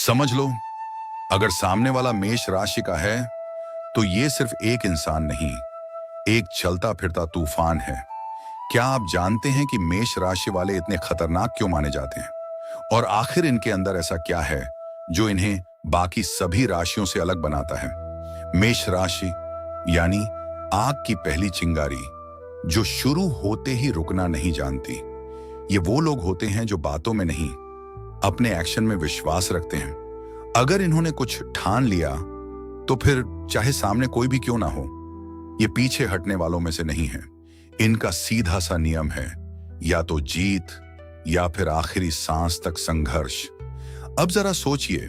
समझ लो, अगर सामने वाला मेष राशि का है तो ये सिर्फ एक इंसान नहीं, एक चलता फिरता तूफान है। क्या आप जानते हैं कि मेष राशि वाले इतने खतरनाक क्यों माने जाते हैं? और आखिर इनके अंदर ऐसा क्या है जो इन्हें बाकी सभी राशियों से अलग बनाता है? मेष राशि यानी आग की पहली चिंगारी, जो शुरू होते ही रुकना नहीं जानती। ये वो लोग होते हैं जो बातों में नहीं, अपने एक्शन में विश्वास रखते हैं। अगर इन्होंने कुछ ठान लिया तो फिर चाहे सामने कोई भी क्यों ना हो, ये पीछे हटने वालों में से नहीं है। इनका सीधा सा नियम है, या तो जीत या फिर आखिरी सांस तक संघर्ष। अब जरा सोचिए,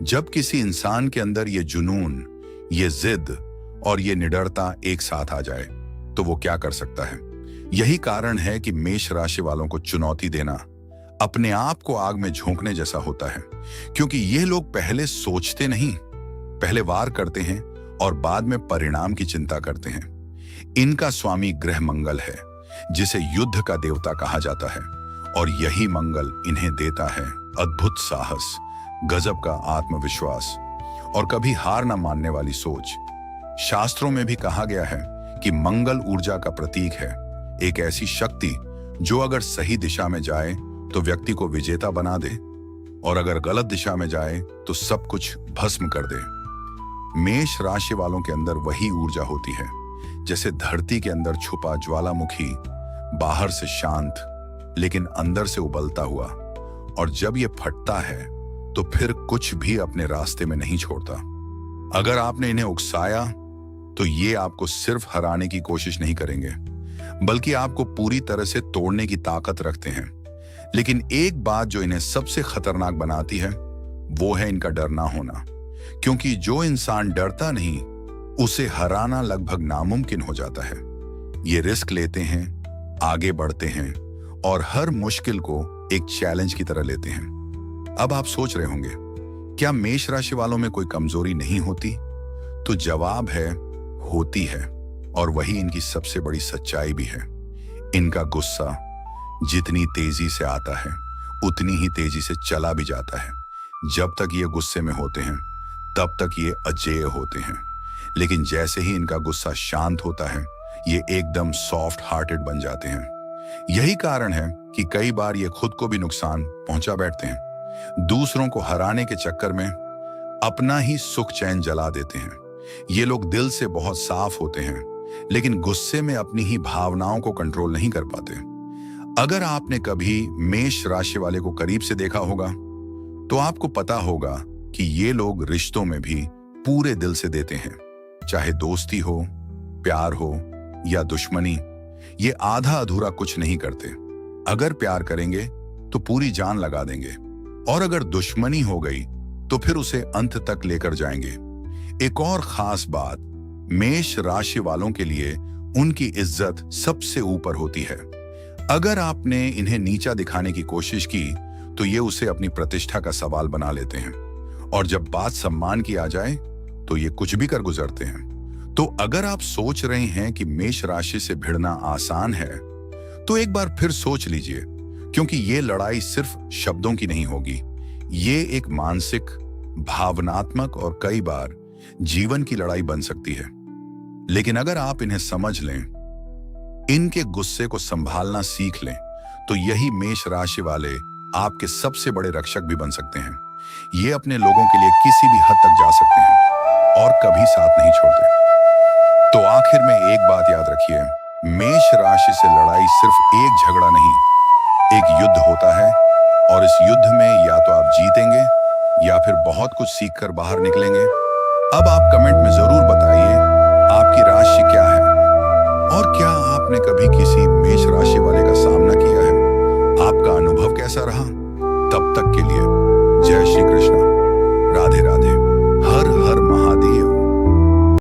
जब किसी इंसान के अंदर ये जुनून, ये जिद और ये निडरता एक साथ आ जाए तो वो क्या कर सकता है। यही कारण है कि मेष राशि वालों को चुनौती देना अपने आप को आग में झोंकने जैसा होता है, क्योंकि ये लोग पहले सोचते नहीं, पहले वार करते हैं और बाद में परिणाम की चिंता करते हैं। इनका स्वामी ग्रह मंगल है, जिसे युद्ध का देवता कहा जाता है, और यही मंगल इन्हें देता है अद्भुत साहस, गजब का आत्मविश्वास और कभी हार न मानने वाली सोच। शास्त्रों में भी कहा गया है कि मंगल ऊर्जा का प्रतीक है, एक ऐसी शक्ति जो अगर सही दिशा में जाए तो व्यक्ति को विजेता बना दे, और अगर गलत दिशा में जाए तो सब कुछ भस्म कर दे। मेष राशि वालों के अंदर वही ऊर्जा होती है, जैसे धरती के अंदर छुपा ज्वालामुखी, बाहर से शांत लेकिन अंदर से उबलता हुआ, और जब ये फटता है तो फिर कुछ भी अपने रास्ते में नहीं छोड़ता। अगर आपने इन्हें उकसाया तो ये आपको सिर्फ हराने की कोशिश नहीं करेंगे, बल्कि आपको पूरी तरह से तोड़ने की ताकत रखते हैं। लेकिन एक बात जो इन्हें सबसे खतरनाक बनाती है वो है इनका डर ना होना, क्योंकि जो इंसान डरता नहीं उसे हराना लगभग नामुमकिन हो जाता है। ये रिस्क लेते हैं, आगे बढ़ते हैं और हर मुश्किल को एक चैलेंज की तरह लेते हैं। अब आप सोच रहे होंगे, क्या मेष राशि वालों में कोई कमजोरी नहीं होती? तो जवाब है, होती है, और वही इनकी सबसे बड़ी सच्चाई भी है। इनका गुस्सा जितनी तेजी से आता है उतनी ही तेजी से चला भी जाता है। जब तक ये गुस्से में होते हैं तब तक ये अजेय होते हैं, लेकिन जैसे ही इनका गुस्सा शांत होता है ये एकदम सॉफ्ट हार्टेड बन जाते हैं। यही कारण है कि कई बार ये खुद को भी नुकसान पहुंचा बैठते हैं, दूसरों को हराने के चक्कर में अपना ही सुख चैन जला देते हैं। ये लोग दिल से बहुत साफ होते हैं, लेकिन गुस्से में अपनी ही भावनाओं को कंट्रोल नहीं कर पाते। अगर आपने कभी मेष राशि वाले को करीब से देखा होगा तो आपको पता होगा कि ये लोग रिश्तों में भी पूरे दिल से देते हैं, चाहे दोस्ती हो, प्यार हो या दुश्मनी। ये आधा अधूरा कुछ नहीं करते। अगर प्यार करेंगे तो पूरी जान लगा देंगे, और अगर दुश्मनी हो गई तो फिर उसे अंत तक लेकर जाएंगे। एक और खास बात, मेष राशि वालों के लिए उनकी इज्जत सबसे ऊपर होती है। अगर आपने इन्हें नीचा दिखाने की कोशिश की तो ये उसे अपनी प्रतिष्ठा का सवाल बना लेते हैं, और जब बात सम्मान की आ जाए तो ये कुछ भी कर गुजरते हैं। तो अगर आप सोच रहे हैं कि मेष राशि से भिड़ना आसान है तो एक बार फिर सोच लीजिए, क्योंकि ये लड़ाई सिर्फ शब्दों की नहीं होगी। ये एक मानसिक, भावनात्मक और कई बार जीवन की लड़ाई बन सकती है। लेकिन अगर आप इन्हें समझ लें, इनके गुस्से को संभालना सीख लें, तो यही मेष राशि वाले आपके सबसे बड़े रक्षक भी बन सकते हैं। ये अपने लोगों के लिए किसी भी हद तक जा सकते हैं और कभी साथ नहीं छोड़ते। तो आखिर में एक बात याद रखिए, मेष राशि से लड़ाई सिर्फ एक झगड़ा नहीं, एक युद्ध होता है, और इस युद्ध में या तो आप जीतेंगे या फिर बहुत कुछ सीखकर बाहर निकलेंगे। अब आप कमेंट में जरूर बताइए आपकी राशि क्या है, और क्या आपने कभी किसी मेष राशि वाले का सामना किया है?